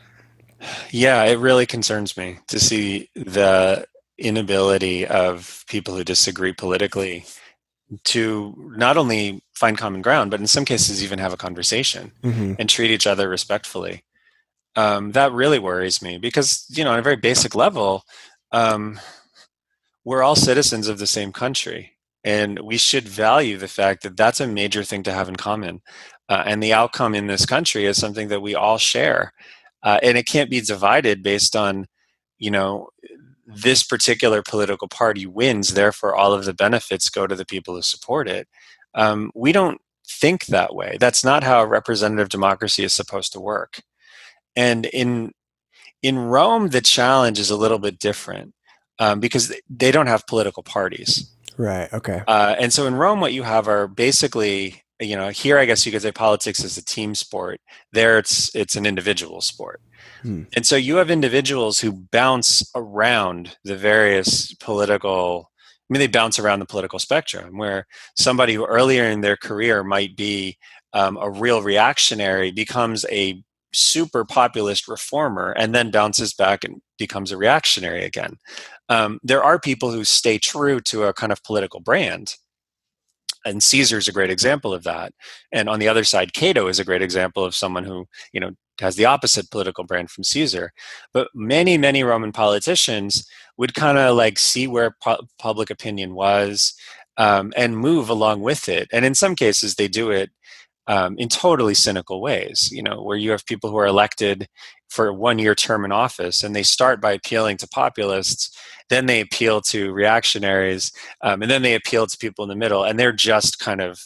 Yeah, it really concerns me to see the inability of people who disagree politically to not only find common ground, but in some cases even have a conversation and treat each other respectfully. That really worries me because, on a very basic level, we're all citizens of the same country. And we should value the fact that that's a major thing to have in common. And the outcome in this country is something that we all share. And it can't be divided based on, this particular political party wins, therefore all of the benefits go to the people who support it. We don't think that way. That's not how a representative democracy is supposed to work. And in In Rome, the challenge is a little bit different because they don't have political parties. Right. Okay. And so in Rome, what you have are basically, here I guess you could say politics is a team sport. There, it's an individual sport. Hmm. And so you have individuals who bounce around the various political, they bounce around the political spectrum, where somebody who earlier in their career might be a real reactionary becomes a super populist reformer and then bounces back and becomes a reactionary again. There are people who stay true to a kind of political brand, and Caesar's a great example of that. And on the other side, Cato is a great example of someone who, has the opposite political brand from Caesar. But many Roman politicians would kind of like see where public opinion was, and move along with it. And in some cases, they do it in totally cynical ways, where you have people who are elected for a 1-year term in office, and they start by appealing to populists, then they appeal to reactionaries, and then they appeal to people in the middle, and they're just kind of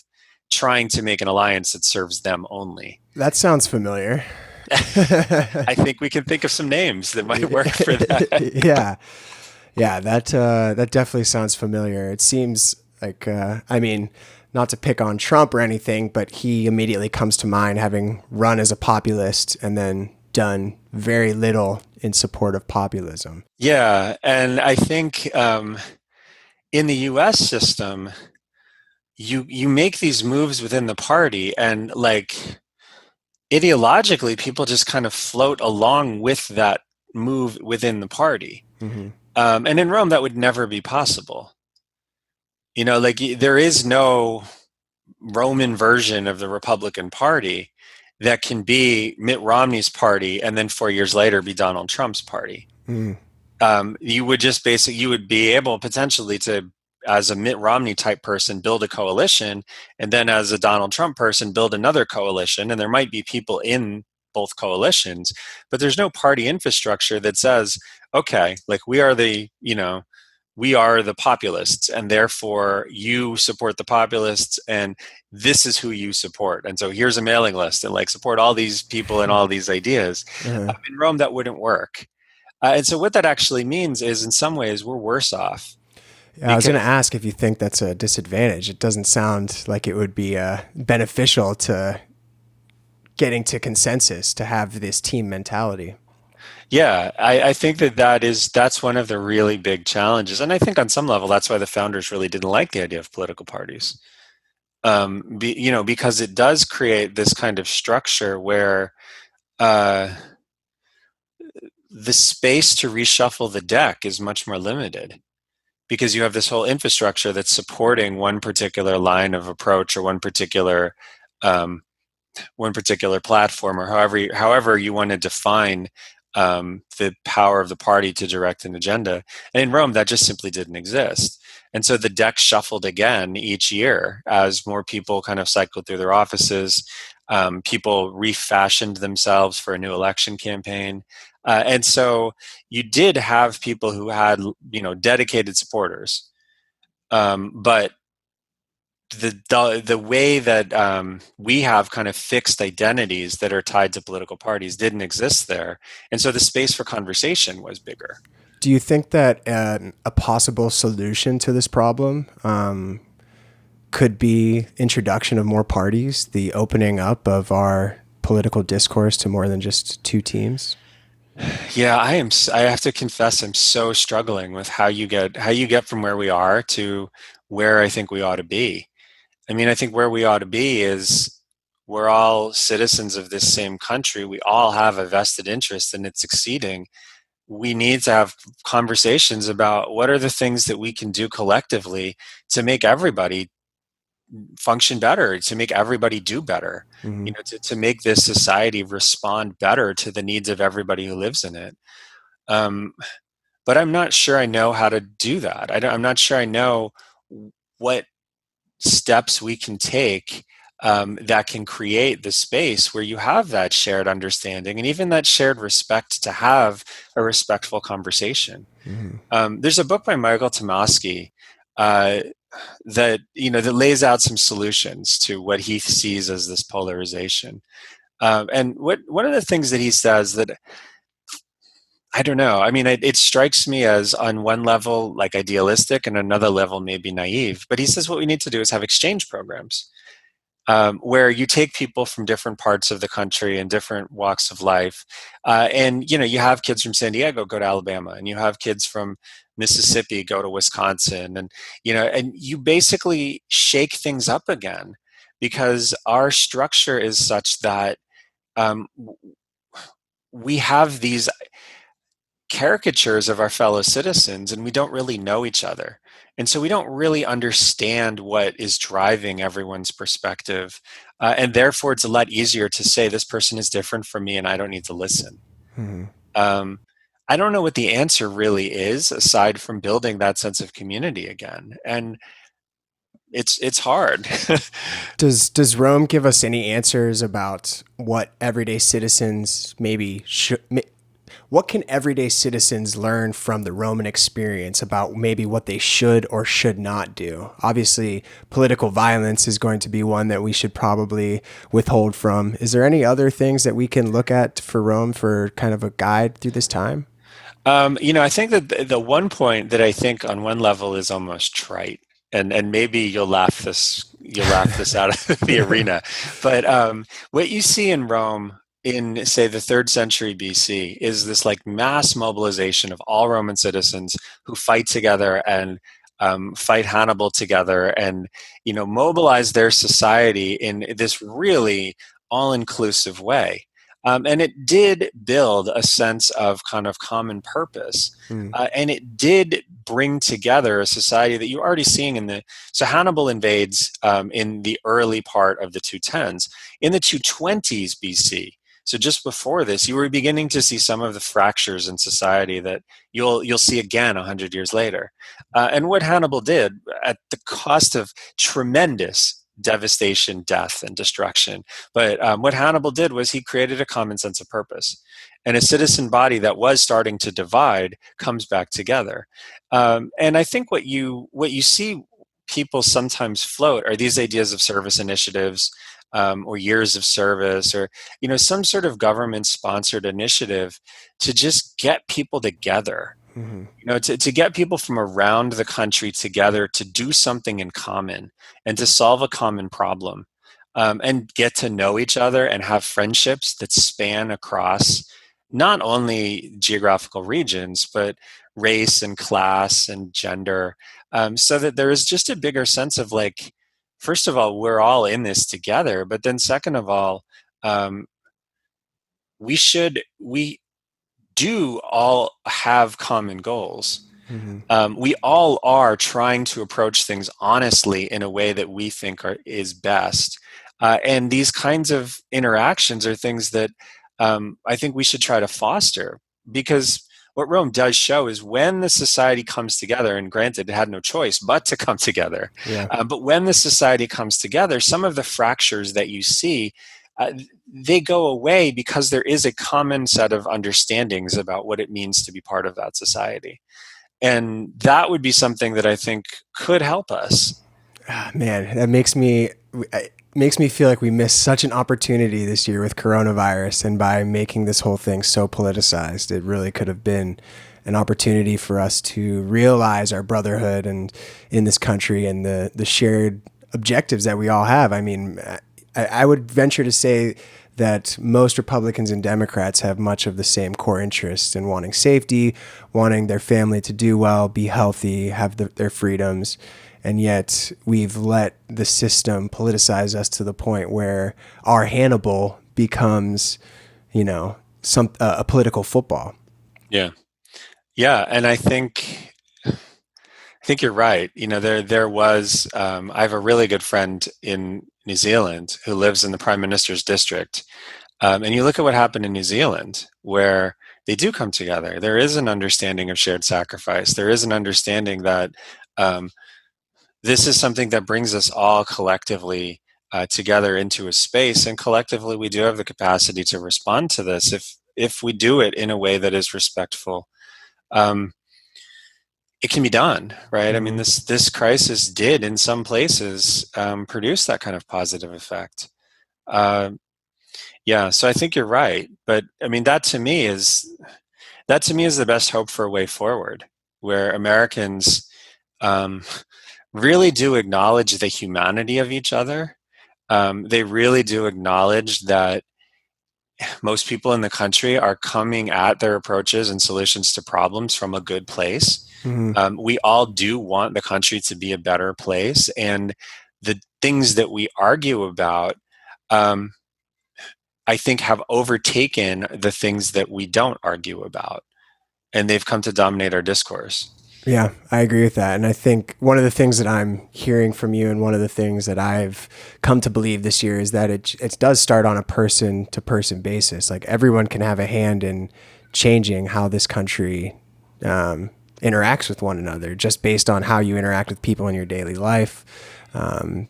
trying to make an alliance that serves them only. That sounds familiar. I think we can think of some names that might work for that. Yeah, that definitely sounds familiar. It seems like, not to pick on Trump or anything, but he immediately comes to mind, having run as a populist and then done very little in support of populism. Yeah, and I think in the U.S. system, you make these moves within the party, and like ideologically, people just kind of float along with that move within the party. Mm-hmm. And in Rome, that would never be possible. Like there is no Roman version of the Republican Party that can be Mitt Romney's party and then 4 years later be Donald Trump's party. Mm. You would be able potentially to, as a Mitt Romney type person, build a coalition, and then as a Donald Trump person, build another coalition. And there might be people in both coalitions, but there's no party infrastructure that says, okay, like we are the populists, and therefore you support the populists, and this is who you support. And so here's a mailing list, and like support all these people and all these ideas. Uh-huh. In Rome, that wouldn't work. And so what that actually means is, in some ways, we're worse off. I was going to ask if you think that's a disadvantage. It doesn't sound like it would be beneficial to getting to consensus, to have this team mentality. Yeah, I think that's one of the really big challenges. And I think on some level, that's why the founders really didn't like the idea of political parties. Because it does create this kind of structure where the space to reshuffle the deck is much more limited, because you have this whole infrastructure that's supporting one particular line of approach or one particular platform, or however you want to define the power of the party to direct an agenda. And in Rome, that just simply didn't exist. And so the deck shuffled again each year as more people kind of cycled through their offices. People refashioned themselves for a new election campaign. And so you did have people who had, dedicated supporters. But the way that we have kind of fixed identities that are tied to political parties didn't exist there. And so the space for conversation was bigger. Do you think that a possible solution to this problem could be introduction of more parties, the opening up of our political discourse to more than just two teams? Yeah, I have to confess, I'm so struggling with how you get from where we are to where I think we ought to be. I think where we ought to be is we're all citizens of this same country. We all have a vested interest in it succeeding. We need to have conversations about what are the things that we can do collectively to make everybody function better, to make everybody do better, Mm-hmm. to make this society respond better to the needs of everybody who lives in it. But I'm not sure I know how to do that. I'm not sure I know what steps we can take that can create the space where you have that shared understanding and even that shared respect to have a respectful conversation. Mm-hmm. There's a book by Michael Tomasky that lays out some solutions to what he sees as this polarization. And one of the things that he says that I don't know. I mean, it strikes me as on one level like idealistic, and another level maybe naive. But he says what we need to do is have exchange programs, where you take people from different parts of the country and different walks of life, and you have kids from San Diego go to Alabama, and you have kids from Mississippi go to Wisconsin, and and you basically shake things up again, because our structure is such that um, we have these caricatures of our fellow citizens, and we don't really know each other, and so we don't really understand what is driving everyone's perspective, and therefore it's a lot easier to say this person is different from me and I don't need to listen. Hmm. um, I don't know what the answer really is aside from building that sense of community again, and it's hard. Does Rome give us any answers about what everyday citizens maybe should? What can everyday citizens learn from the Roman experience about maybe what they should or should not do? Obviously, political violence is going to be one that we should probably withhold from. Is there any other things that we can look at for Rome for kind of a guide through this time? I think that the one point that I think on one level is almost trite, and maybe you'll laugh this out of the arena, but what you see in Rome in, say, the third century BC is this like mass mobilization of all Roman citizens who fight together and fight Hannibal together, and mobilize their society in this really all-inclusive way. And it did build a sense of kind of common purpose. Hmm. And it did bring together a society that you're already seeing in the. So Hannibal invades in the early part of the 210s. In the 220s BC, so just before this, you were beginning to see some of the fractures in society that you'll see again 100 years later. And what Hannibal did, at the cost of tremendous devastation, death, and destruction, but what Hannibal did was he created a common sense of purpose. And a citizen body that was starting to divide comes back together. And I think what you see people sometimes float are these ideas of service initiatives, or years of service, or some sort of government sponsored initiative to just get people together, Hmm. to get people from around the country together to do something in common and to solve a common problem, and get to know each other and have friendships that span across not only geographical regions, but race and class and gender, so that there is just a bigger sense of like, first of all, we're all in this together, but then second of all, um, we do all have common goals. Hmm. We all are trying to approach things honestly in a way that we think is best. And these kinds of interactions are things that I think we should try to foster, because what Rome does show is when the society comes together, and granted, it had no choice but to come together, Yeah. but when the society comes together, some of the fractures that you see, uh, they go away because there is a common set of understandings about what it means to be part of that society. And that would be something that I think could help us. Ah, man, that makes me feel like we missed such an opportunity this year with coronavirus, and by making this whole thing so politicized, it really could have been an opportunity for us to realize our brotherhood and in this country and the shared objectives that we all have. I mean, I would venture to say that most Republicans and Democrats have much of the same core interests in wanting safety, wanting their family to do well, be healthy, have their freedoms. And yet we've let the system politicize us to the point where our Hannibal becomes, a political football. Yeah. Yeah. And I think you're right. There was, I have a really good friend in New Zealand who lives in the Prime Minister's district. And you look at what happened in New Zealand, where they do come together. There is an understanding of shared sacrifice. There is an understanding that um, this is something that brings us all collectively together into a space, and collectively we do have the capacity to respond to this if we do it in a way that is respectful. Um, it can be done, right? I mean, Mm-hmm. this crisis did, in some places, produce that kind of positive effect. Uh, yeah, so I think you're right, but I mean, that to me is that to me is the best hope for a way forward, where Americans um, really do acknowledge the humanity of each other. They really do acknowledge that most people in the country are coming at their approaches and solutions to problems from a good place. Hmm. We all do want the country to be a better place, and the things that we argue about, um, I think, have overtaken the things that we don't argue about, and they've come to dominate our discourse. Yeah, I agree with that. And I think one of the things that I'm hearing from you, and one of the things that I've come to believe this year, is that it does start on a person to person basis. Like everyone can have a hand in changing how this country interacts with one another, just based on how you interact with people in your daily life.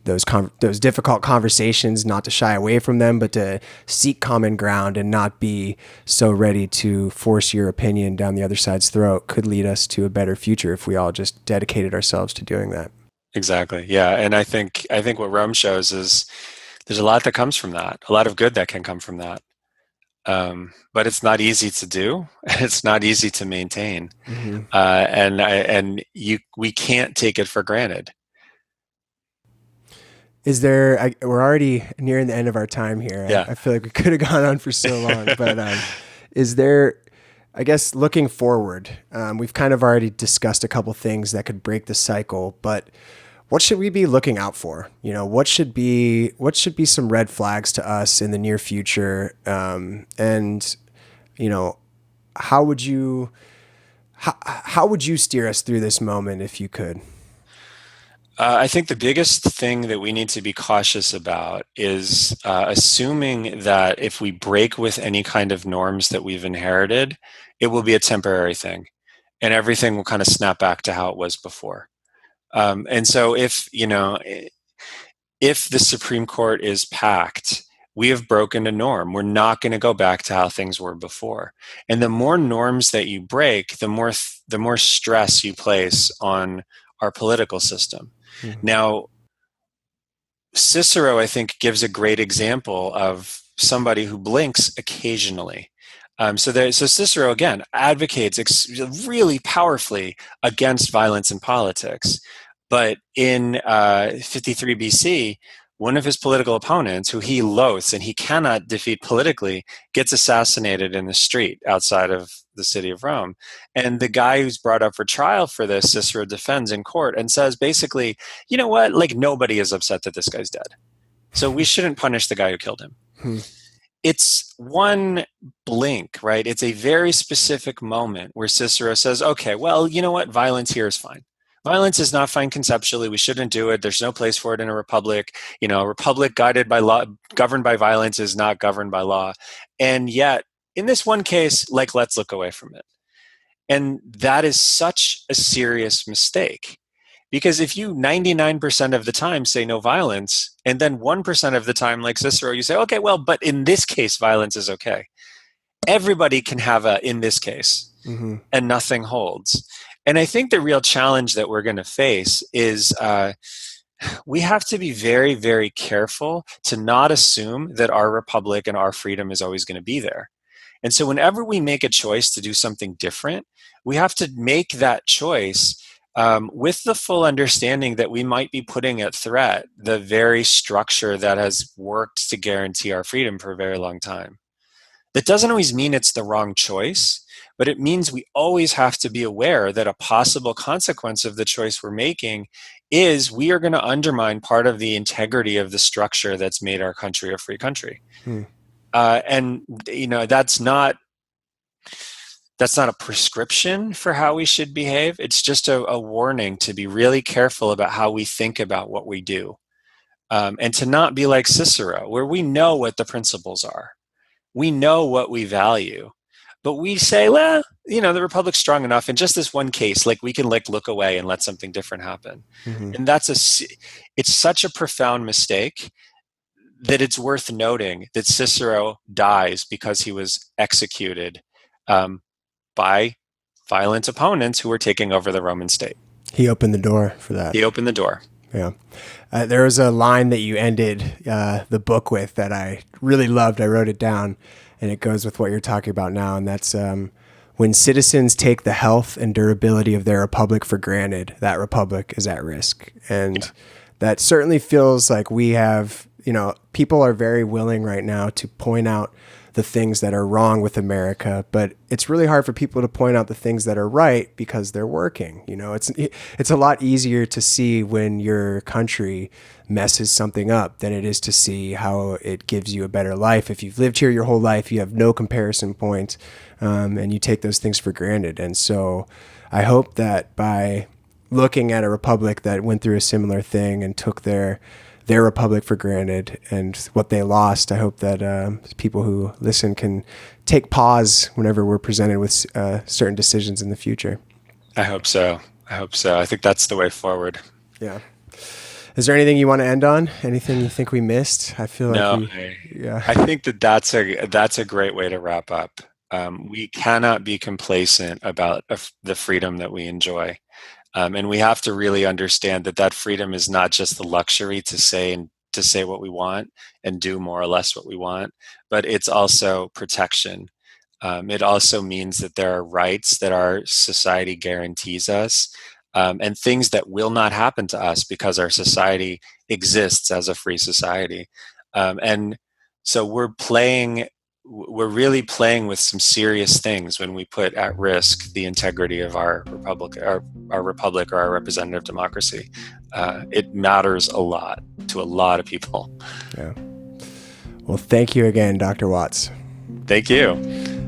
Those difficult conversations, not to shy away from them, but to seek common ground and not be so ready to force your opinion down the other side's throat, could lead us to a better future if we all just dedicated ourselves to doing that. Exactly. Yeah, and I think what Rome shows is there's a lot that comes from that, a lot of good that can come from that. But it's not easy to do. It's not easy to maintain, Mm-hmm. we can't take it for granted. Is there, we're already nearing the end of our time here. Yeah. I feel like we could have gone on for so long, but is there, I guess, looking forward, we've kind of already discussed a couple things that could break the cycle, but what should we be looking out for? You know, what should be some red flags to us in the near future? And, you know, how would you steer us through this moment if you could? I think the biggest thing that we need to be cautious about is assuming that if we break with any kind of norms that we've inherited, it will be a temporary thing, and everything will kind of snap back to how it was before. And so, if the Supreme Court is packed, we have broken a norm. We're not going to go back to how things were before. And the more norms that you break, the more stress you place on our political system. Mm-hmm. Now, Cicero, I think, gives a great example of somebody who blinks occasionally. So Cicero, again, advocates really powerfully against violence in politics. But in 53 BC, one of his political opponents, who he loathes and he cannot defeat politically, gets assassinated in the street outside of the city of Rome. And the guy who's brought up for trial for this, Cicero defends in court and says basically, you know what, like nobody is upset that this guy's dead. So we shouldn't punish the guy who killed him. Hmm. It's one blink, right? It's a very specific moment where Cicero says, okay, well, you know what, violence here is fine. Violence is not fine conceptually. We shouldn't do it. There's no place for it in a republic. You know, a republic guided by law, governed by violence, is not governed by law. And yet, in this one case, like, let's look away from it. And that is such a serious mistake. Because if you 99% of the time say no violence, and then 1% of the time, like Cicero, you say, okay, well, but in this case, violence is okay. Everybody can have a in this case, Mm-hmm. and nothing holds. And I think the real challenge that we're going to face is we have to be very, very careful to not assume that our republic and our freedom is always going to be there. And so whenever we make a choice to do something different, we have to make that choice with the full understanding that we might be putting at threat the very structure that has worked to guarantee our freedom for a very long time. That doesn't always mean it's the wrong choice, but it means we always have to be aware that a possible consequence of the choice we're making is we are going to undermine part of the integrity of the structure that's made our country a free country. Hmm. And you know, that's not a prescription for how we should behave. It's just a warning to be really careful about how we think about what we do, and to not be like Cicero, where we know what the principles are. We know what we value, but we say, well, you know, the republic's strong enough in just this one case, like we can look away and let something different happen. Mm-hmm. And it's such a profound mistake that it's worth noting that Cicero dies because he was executed by violent opponents who were taking over the Roman state. He opened the door for that. He opened the door. Yeah. There was a line that you ended the book with that I really loved. I wrote it down, and it goes with what you're talking about now. And that's one when citizens take the health and durability of their republic for granted, that republic is at risk. And that certainly feels like we have, people are very willing right now to point out the things that are wrong with America, but it's really hard for people to point out the things that are right because they're working. It's a lot easier to see when your country messes something up than it is to see how it gives you a better life. If you've lived here your whole life, you have no comparison point, and you take those things for granted. And so I hope that by looking at a republic that went through a similar thing and took their republic for granted and what they lost, I hope that people who listen can take pause whenever we're presented with certain decisions in the future. I hope so. I think that's the way forward. Yeah. Is there anything you want to end on? Anything you think we missed? I feel like I think that's a great way to wrap up. We cannot be complacent about the freedom that we enjoy. And we have to really understand that freedom is not just the luxury to say what we want and do more or less what we want, but it's also protection. It also means that there are rights that our society guarantees us, and things that will not happen to us because our society exists as a free society. And so we're really playing with some serious things when we put at risk the integrity of our republic, or our representative democracy. It matters a lot to a lot of people. Yeah. Well, thank you again, Dr. Watts. Thank you.